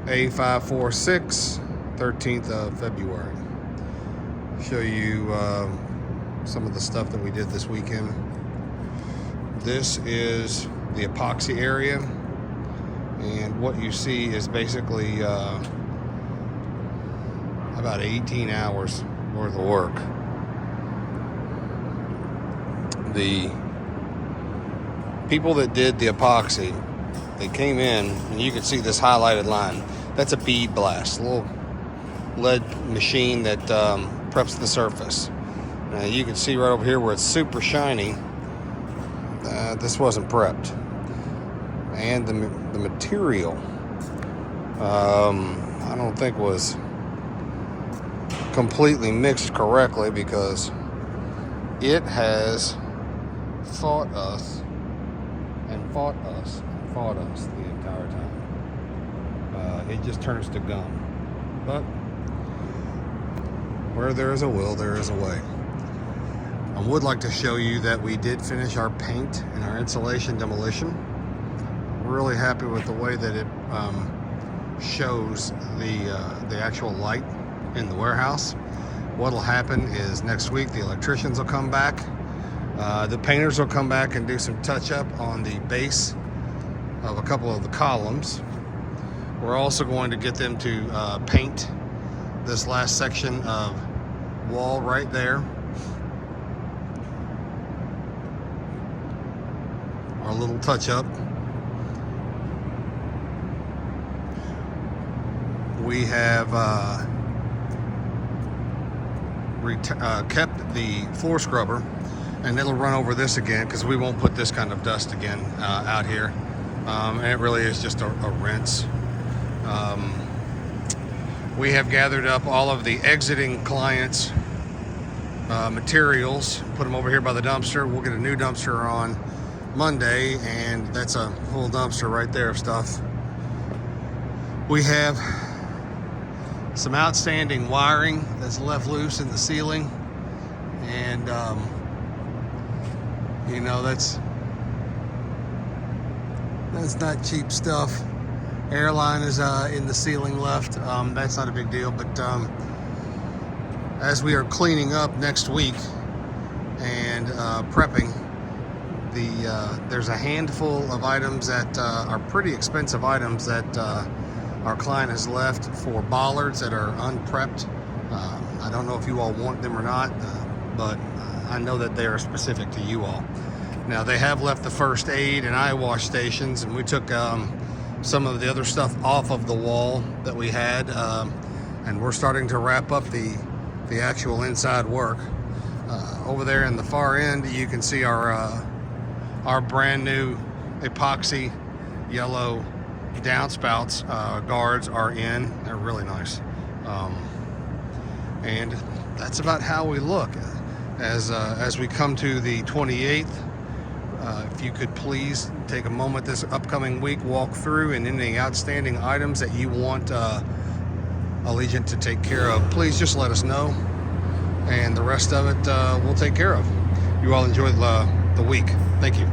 A-0546, 13th of February. Show you some of the stuff that we did this weekend. This is the epoxy area, and what you see is basically about 18 hours worth of work. The people that did the epoxy, they came in, and you can see this highlighted line. That's a bead blast, a little lead machine that preps the surface. You can see right over here where it's super shiny. This wasn't prepped, and the material I don't think was completely mixed correctly, because it has fought us and fought us and fought us the entire time. It just turns to gum. But where there is a will, there is a way. I would like to show you that we did finish our paint and our insulation demolition. Really happy with the way that it shows the actual light in the warehouse. What'll happen is next week the electricians will come back. The painters will come back and do some touch up on the base of a couple of the columns. We're also going to get them to paint this last section of wall right there. Our little touch up. We have kept the floor scrubber, and it'll run over this again, because we won't put this kind of dust again out here. And it really is just a rinse. We have gathered up all of the exiting clients' materials, put them over here by the dumpster. We'll get a new dumpster on Monday, and that's a full dumpster right there of stuff. We have some outstanding wiring that's left loose in the ceiling, and you know, that's not cheap stuff. Airline is in the ceiling left. That's not a big deal, but as we are cleaning up next week and prepping, there's a handful of items that are pretty expensive items that our client has left for bollards that are unprepped. I don't know if you all want them or not, but I know that they are specific to you all. Now, they have left the first aid and eye wash stations, and we took some of the other stuff off of the wall that we had, and we're starting to wrap up the actual inside work. Over there in the far end, you can see our brand new epoxy yellow downspouts guards are in. They're really nice, and that's about how we look as we come to the 28th. If you could please take a moment this upcoming week, walk through, and any outstanding items that you want Allegiant to take care of, please just let us know, and the rest of it we'll take care of. You all enjoy the week. Thank you.